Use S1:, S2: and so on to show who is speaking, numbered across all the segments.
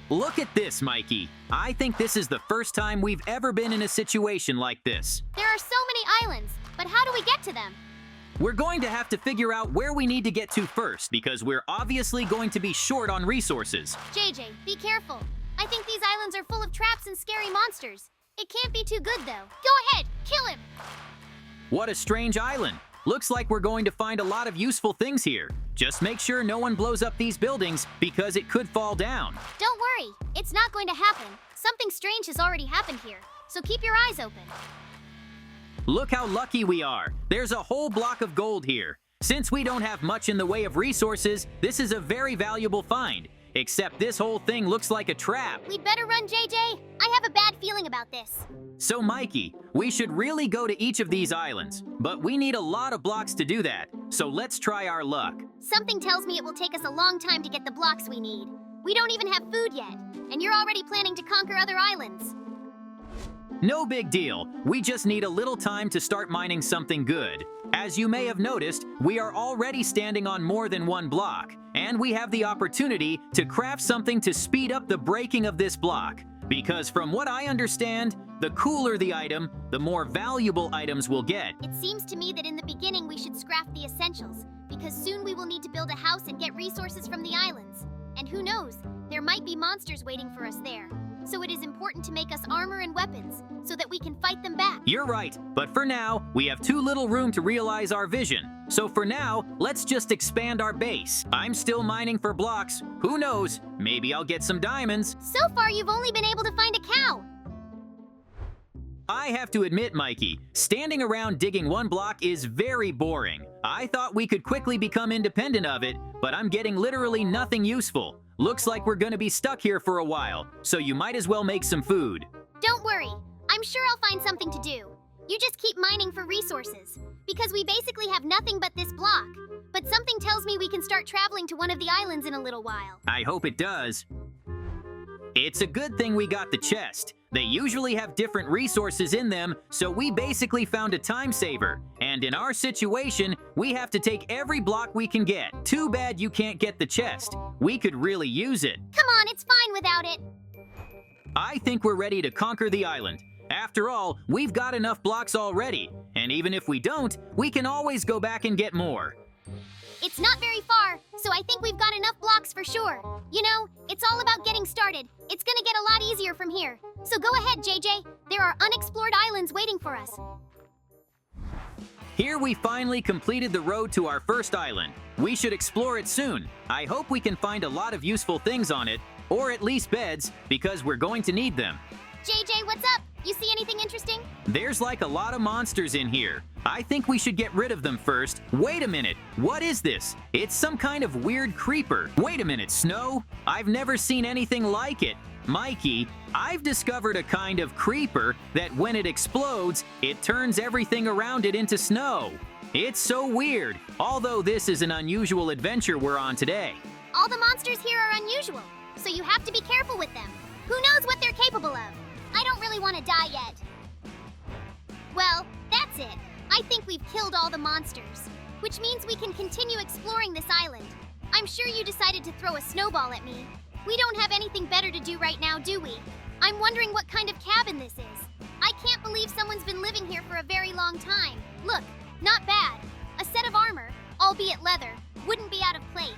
S1: Look at this, Mikey. I think this is the first time we've ever been in a situation like this.
S2: There are so many islands, but how do we get to them?
S1: We're going to have to figure out where we need to get to first because we're obviously going to be short on resources.
S2: JJ, be careful. I think these islands are full of traps and scary monsters. It can't be too good, though. Go ahead, kill him!
S1: What a strange island. Looks like we're going to find a lot of useful things here. Just make sure no one blows up these buildings because it could fall down.
S2: Don't worry, it's not going to happen. Something strange has already happened here, so keep your eyes open.
S1: Look how lucky we are. There's a whole block of gold here. Since we don't have much in the way of resources, this is a very valuable find. Except this whole thing looks like a trap.
S2: We'd better run, JJ. I have a bad feeling about this.
S1: So, Mikey, we should really go to each of these islands, but we need a lot of blocks to do that. So let's try our luck.
S2: Something tells me it will take us a long time to get the blocks we need. We don't even have food yet, and you're already planning to conquer other islands.
S1: No big deal. We just need a little time to start mining something good. As you may have noticed, we are already standing on more than one block, and we have the opportunity to craft something to speed up the breaking of this block. Because from what I understand, the cooler the item, the more valuable items we'll get.
S2: It seems to me that in the beginning we should scrap the essentials, because soon we will need to build a house and get resources from the islands. And who knows, there might be monsters waiting for us there. So it is important to make us armor and weapons, so that we can fight them back.
S1: You're right, but for now, we have too little room to realize our vision. So for now, let's just expand our base. I'm still mining for blocks. Who knows, maybe I'll get some diamonds.
S2: So far, you've only been able to find a cow.
S1: I have to admit, Mikey, standing around digging one block is very boring. I thought we could quickly become independent of it, but I'm getting literally nothing useful. Looks like we're gonna be stuck here for a while, so you might as well make some food.
S2: Don't worry, I'm sure I'll find something to do. You just keep mining for resources, because we basically have nothing but this block. But something tells me we can start traveling to one of the islands in a little while.
S1: I hope it does. It's a good thing we got the chest. They usually have different resources in them, so we basically found a time saver. And in our situation, we have to take every block we can get. Too bad you can't get the chest. We could really use it.
S2: Come on, it's fine without it.
S1: I think we're ready to conquer the island. After all, we've got enough blocks already. And even if we don't, we can always go back and get more.
S2: It's not very far, so I think we've got enough blocks for sure. You know, it's all about getting started. It's gonna get a lot easier from here. So go ahead, JJ. There are unexplored islands waiting for us.
S1: Here we finally completed the road to our first island. We should explore it soon. I hope we can find a lot of useful things on it, or at least beds, because we're going to need them.
S2: JJ, what's up? You see anything interesting?
S1: There's like a lot of monsters in here. I think we should get rid of them first. Wait a minute, what is this? It's some kind of weird creeper. Wait a minute, Snow? I've never seen anything like it. Mikey, I've discovered a kind of creeper that when it explodes, it turns everything around it into snow. It's so weird, although this is an unusual adventure we're on today.
S2: All the monsters here are unusual, so you have to be careful with them. Who knows what they're capable of? I don't really want to die yet. Well, that's it. I think we've killed all the monsters, which means we can continue exploring this island. I'm sure you decided to throw a snowball at me. We don't have anything better to do right now, do we? I'm wondering what kind of cabin this is. I can't believe someone's been living here for a very long time. Look, not bad. A set of armor, albeit leather, wouldn't be out of place.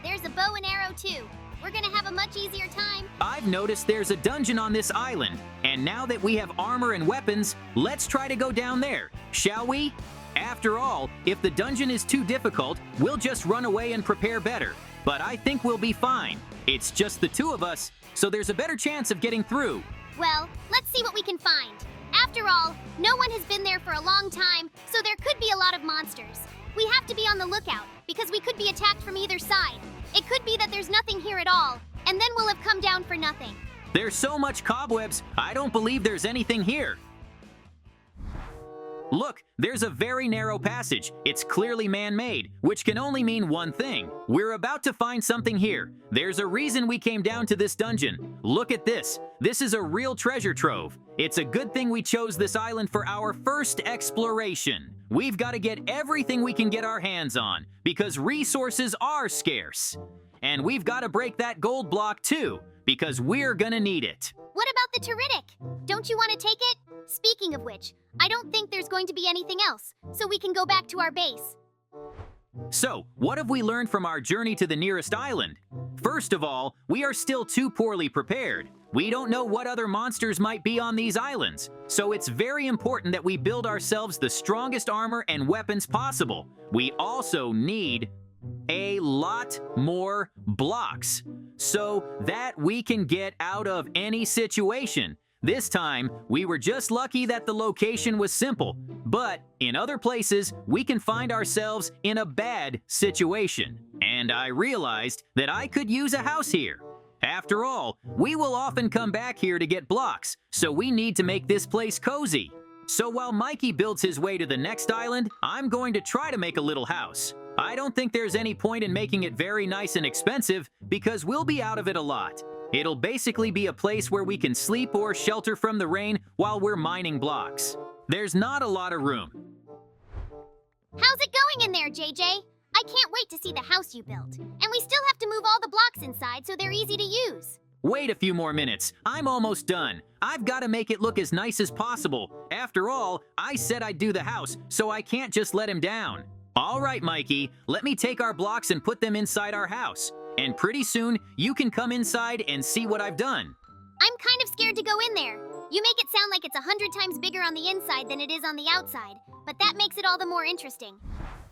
S2: There's a bow and arrow too. We're gonna have a much easier time.
S1: I've noticed there's a dungeon on this island, and now that we have armor and weapons, let's try to go down there, shall we? After all, if the dungeon is too difficult, we'll just run away and prepare better. But I think we'll be fine. It's just the two of us, so there's a better chance of getting through.
S2: Well, let's see what we can find. After all, no one has been there for a long time, so there could be a lot of monsters. We have to be on the lookout, because we could be attacked from either side. It could be that there's nothing here at all, and then we'll have come down for nothing.
S1: There's so much cobwebs, I don't believe there's anything here. Look, there's a very narrow passage. It's clearly man-made, which can only mean one thing. We're about to find something here. There's a reason we came down to this dungeon. Look at this. This is a real treasure trove. It's a good thing we chose this island for our first exploration. We've got to get everything we can get our hands on, because resources are scarce. And we've got to break that gold block too, because we're gonna need it.
S2: What about the Teritic? Don't you want to take it? Speaking of which, I don't think there's going to be anything else, so we can go back to our base.
S1: So, what have we learned from our journey to the nearest island? First of all, we are still too poorly prepared. We don't know what other monsters might be on these islands, so it's very important that we build ourselves the strongest armor and weapons possible. We also need a lot more blocks so that we can get out of any situation. This time, we were just lucky that the location was simple, but in other places, we can find ourselves in a bad situation. And I realized that I could use a house here. After all, we will often come back here to get blocks, so we need to make this place cozy. So while Mikey builds his way to the next island, I'm going to try to make a little house. I don't think there's any point in making it very nice and expensive because we'll be out of it a lot. It'll basically be a place where we can sleep or shelter from the rain while we're mining blocks. There's not a lot of room.
S2: How's it going in there, JJ? I can't wait to see the house you built. And we still have to move all the blocks inside so they're easy to use.
S1: Wait a few more minutes. I'm almost done. I've got to make it look as nice as possible. After all, I said I'd do the house, so I can't just let him down. All right, Mikey, let me take our blocks and put them inside our house. And pretty soon, you can come inside and see what I've done.
S2: I'm kind of scared to go in there. You make it sound like it's 100 times bigger on the inside than it is on the outside, but that makes it all the more interesting.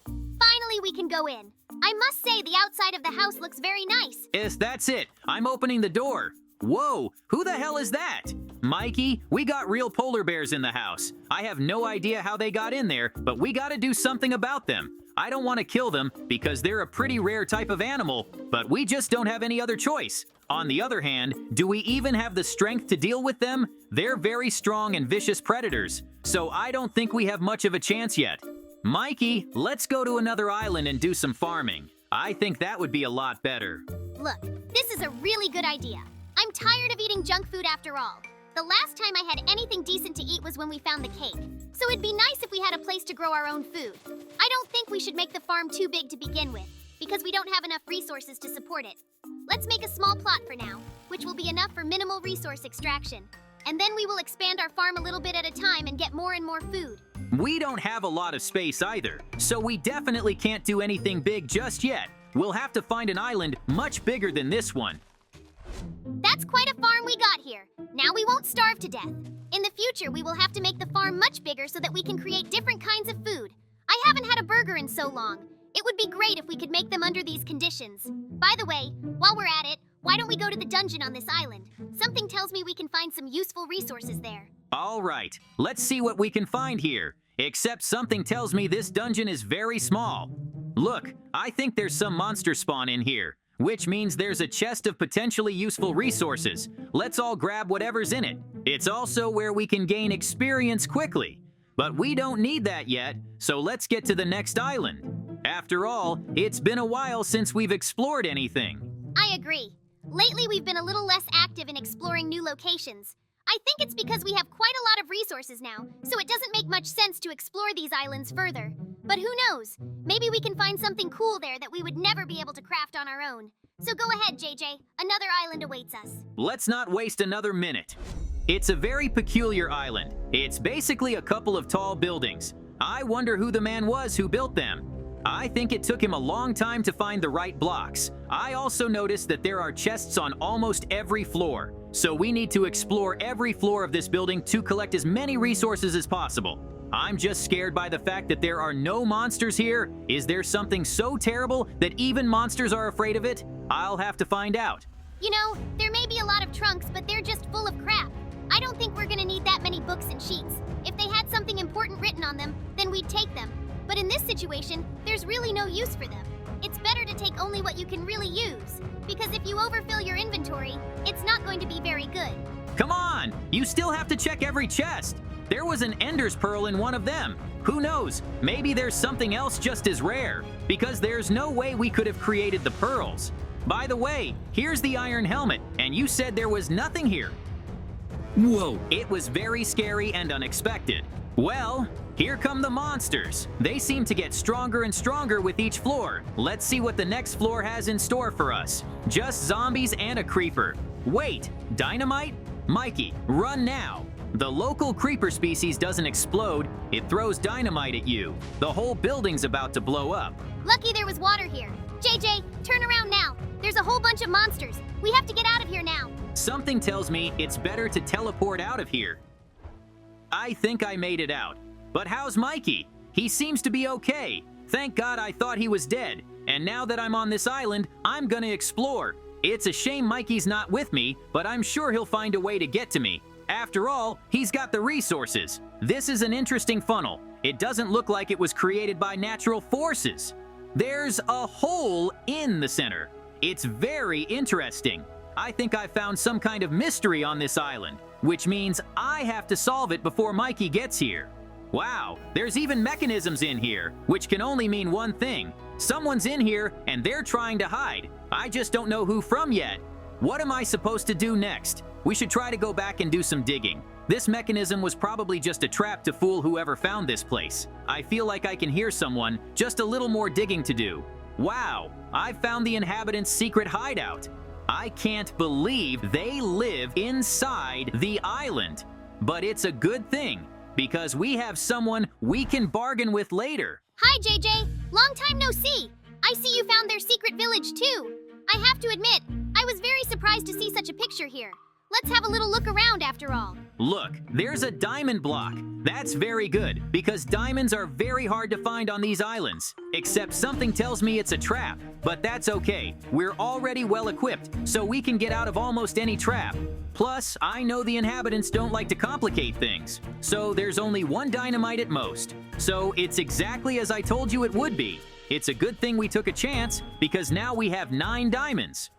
S2: Finally, we can go in. I must say the outside of the house looks very nice.
S1: Yes, that's it. I'm opening the door. Whoa, who the hell is that? Mikey, we got real polar bears in the house. I have no idea how they got in there, but we gotta do something about them. I don't want to kill them because they're a pretty rare type of animal, but we just don't have any other choice. On the other hand, do we even have the strength to deal with them? They're very strong and vicious predators, so I don't think we have much of a chance yet. Mikey, let's go to another island and do some farming. I think that would be a lot better.
S2: Look, this is a really good idea. I'm tired of eating junk food after all. The last time I had anything decent to eat was when we found the cake. So it'd be nice if we had a place to grow our own food. I don't think we should make the farm too big to begin with, because we don't have enough resources to support it. Let's make a small plot for now, which will be enough for minimal resource extraction. And then we will expand our farm a little bit at a time and get more and more food.
S1: We don't have a lot of space either, so we definitely can't do anything big just yet. We'll have to find an island much bigger than this one.
S2: That's quite a farm we got here. Now we won't starve to death. In the future, we will have to make the farm much bigger so that we can create different kinds of food. I haven't had a burger in so long. It would be great if we could make them under these conditions. By the way, while we're at it, why don't we go to the dungeon on this island? Something tells me we can find some useful resources there.
S1: All right, let's see what we can find here. Except something tells me this dungeon is very small. Look, I think there's some monster spawn in here, which means there's a chest of potentially useful resources. Let's all grab whatever's in it. It's also where we can gain experience quickly. But we don't need that yet, so let's get to the next island. After all, it's been a while since we've explored anything.
S2: I agree. Lately, we've been a little less active in exploring new locations. I think it's because we have quite a lot of resources now, so it doesn't make much sense to explore these islands further. But who knows? Maybe we can find something cool there that we would never be able to craft on our own. So go ahead, JJ. Another island awaits us.
S1: Let's not waste another minute. It's a very peculiar island. It's basically a couple of tall buildings. I wonder who the man was who built them. I think it took him a long time to find the right blocks. I also noticed that there are chests on almost every floor. So we need to explore every floor of this building to collect as many resources as possible. I'm just scared by the fact that there are no monsters here. Is there something so terrible that even monsters are afraid of it? I'll have to find out.
S2: You know, there may be a lot of trunks, but they're just full of crap. I don't think we're gonna need that many books and sheets. If they had something important written on them, then we'd take them. But in this situation, there's really no use for them. It's better to take only what you can really use, because if you overfill your inventory, it's not going to be very good.
S1: Come on! You still have to check every chest. There was an Ender's Pearl in one of them. Who knows? Maybe there's something else just as rare, because there's no way we could have created the pearls. By the way, here's the iron helmet, and you said there was nothing here. Whoa! It was very scary and unexpected. Well, here come the monsters. They seem to get stronger and stronger with each floor. Let's see what the next floor has in store for us. Just zombies and a creeper. Wait, dynamite? Mikey, run now! The local creeper species doesn't explode, it throws dynamite at you. The whole building's about to blow up.
S2: Lucky there was water here. JJ, turn around now. There's a whole bunch of monsters. We have to get out of here now.
S1: Something tells me it's better to teleport out of here. I think I made it out. But how's Mikey? He seems to be okay. Thank God I thought he was dead. And now that I'm on this island, I'm gonna explore. It's a shame Mikey's not with me, but I'm sure he'll find a way to get to me. After all, he's got the resources. This is an interesting funnel. It doesn't look like it was created by natural forces. There's a hole in the center. It's very interesting. I think I found some kind of mystery on this island, which means I have to solve it before Mikey gets here. Wow, there's even mechanisms in here, which can only mean one thing. Someone's in here and they're trying to hide. I just don't know who from yet. What am I supposed to do next? We should try to go back and do some digging. This mechanism was probably just a trap to fool whoever found this place. I feel like I can hear someone, just a little more digging to do. Wow, I found the inhabitants' secret hideout. I can't believe they live inside the island. But it's a good thing, because we have someone we can bargain with later.
S2: Hi, JJ. Long time no see. I see you found their secret village, too. I have to admit, I was very surprised to see such a picture here. Let's have a little look around after all.
S1: Look, there's a diamond block. That's very good, because diamonds are very hard to find on these islands. Except something tells me it's a trap, but that's okay. We're already well equipped, so we can get out of almost any trap. Plus, I know the inhabitants don't like to complicate things, so there's only one dynamite at most. So it's exactly as I told you it would be. It's a good thing we took a chance, because now we have 9 diamonds.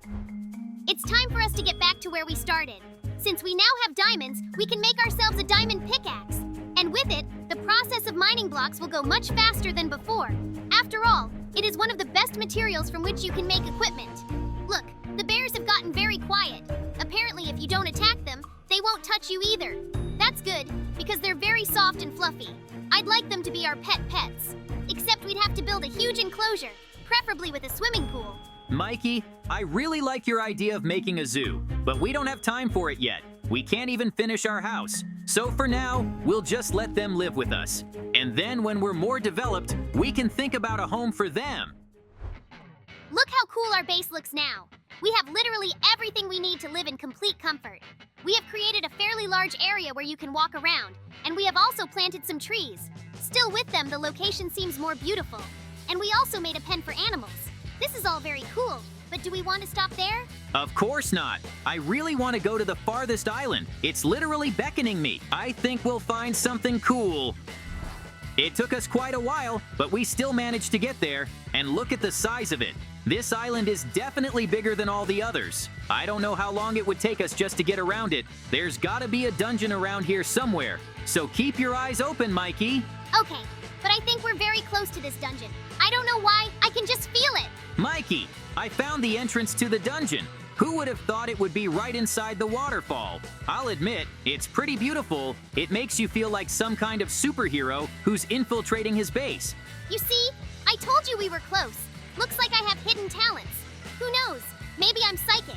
S2: It's time for us to get back to where we started. Since we now have diamonds, we can make ourselves a diamond pickaxe. And with it, the process of mining blocks will go much faster than before. After all, it is one of the best materials from which you can make equipment. Look, the bears have gotten very quiet. Apparently, if you don't attack them, they won't touch you either. That's good, because they're very soft and fluffy. I'd like them to be our pets. Except we'd have to build a huge enclosure, preferably with a swimming pool.
S1: Mikey, I really like your idea of making a zoo, but we don't have time for it yet. We can't even finish our house. So for now, we'll just let them live with us. And then when we're more developed, we can think about a home for them.
S2: Look how cool our base looks now. We have literally everything we need to live in complete comfort. We have created a fairly large area where you can walk around, and we have also planted some trees. Still with them, the location seems more beautiful. And we also made a pen for animals. This is all very cool, but do we want to stop there?
S1: Of course not. I really want to go to the farthest island. It's literally beckoning me. I think we'll find something cool. It took us quite a while, but we still managed to get there. And look at the size of it. This island is definitely bigger than all the others. I don't know how long it would take us just to get around it. There's gotta be a dungeon around here somewhere. So keep your eyes open, Mikey.
S2: Okay, but I think we're very close to this dungeon. I don't know why, I can just feel it.
S1: Mikey, I found the entrance to the dungeon. Who would have thought it would be right inside the waterfall? I'll admit, it's pretty beautiful. It makes you feel like some kind of superhero who's infiltrating his base.
S2: You see, I told you we were close. Looks like I have hidden talents. Who knows? Maybe I'm psychic.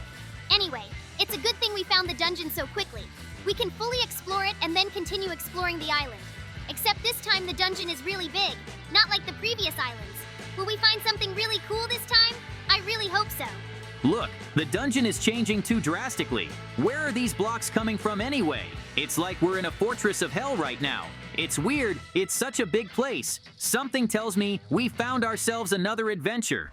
S2: Anyway, it's a good thing we found the dungeon so quickly. We can fully explore it and then continue exploring the island. Except this time the dungeon is really big, not like the previous islands. Will we find something really cool this time? I really hope so.
S1: Look, the dungeon is changing too drastically. Where are these blocks coming from anyway? It's like we're in a fortress of hell right now. It's weird, it's such a big place. Something tells me we found ourselves another adventure.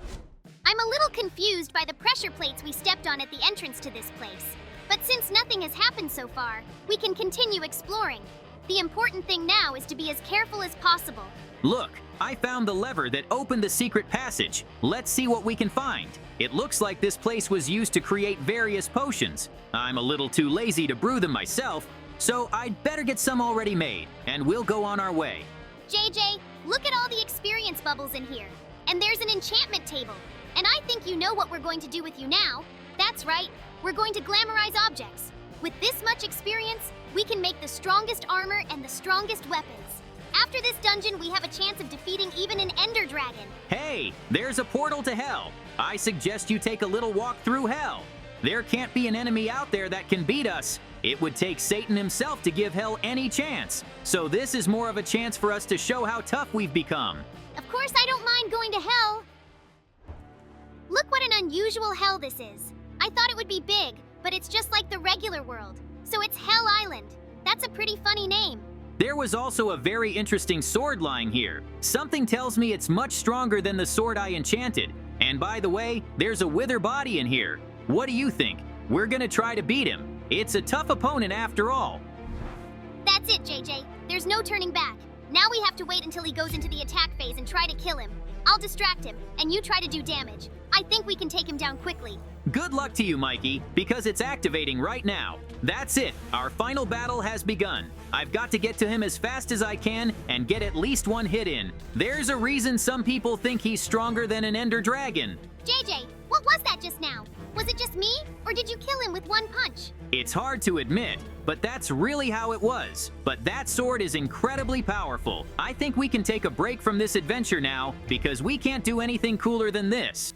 S2: I'm a little confused by the pressure plates we stepped on at the entrance to this place. But since nothing has happened so far, we can continue exploring. The important thing now is to be as careful as possible.
S1: Look, I found the lever that opened the secret passage. Let's see what we can find. It looks like this place was used to create various potions. I'm a little too lazy to brew them myself, so I'd better get some already made, and we'll go on our way.
S2: JJ, look at all the experience bubbles in here. And there's an enchantment table. And I think you know what we're going to do with you now. That's right, we're going to glamorize objects. With this much experience, we can make the strongest armor and the strongest weapons. After this dungeon, we have a chance of defeating even an ender dragon.
S1: Hey, there's a portal to hell. I suggest you take a little walk through hell. There can't be an enemy out there that can beat us. It would take Satan himself to give hell any chance. So this is more of a chance for us to show how tough we've become.
S2: Of course I don't mind going to hell. Look what an unusual hell this is. I thought it would be big, but it's just like the regular world. So it's Hell Island. That's a pretty funny name.
S1: There was also a very interesting sword lying here. Something tells me it's much stronger than the sword I enchanted. And by the way, there's a wither body in here. What do you think? We're gonna try to beat him. It's a tough opponent after all.
S2: That's it, JJ. There's no turning back. Now we have to wait until he goes into the attack phase and try to kill him. I'll distract him, and you try to do damage. I think we can take him down quickly.
S1: Good luck to you, Mikey, because it's activating right now. That's it. Our final battle has begun. I've got to get to him as fast as I can and get at least one hit in. There's a reason some people think he's stronger than an Ender Dragon.
S2: JJ, what was that just now? Was it just me, or did you kill him with one punch?
S1: It's hard to admit, but that's really how it was. But that sword is incredibly powerful. I think we can take a break from this adventure now because we can't do anything cooler than this.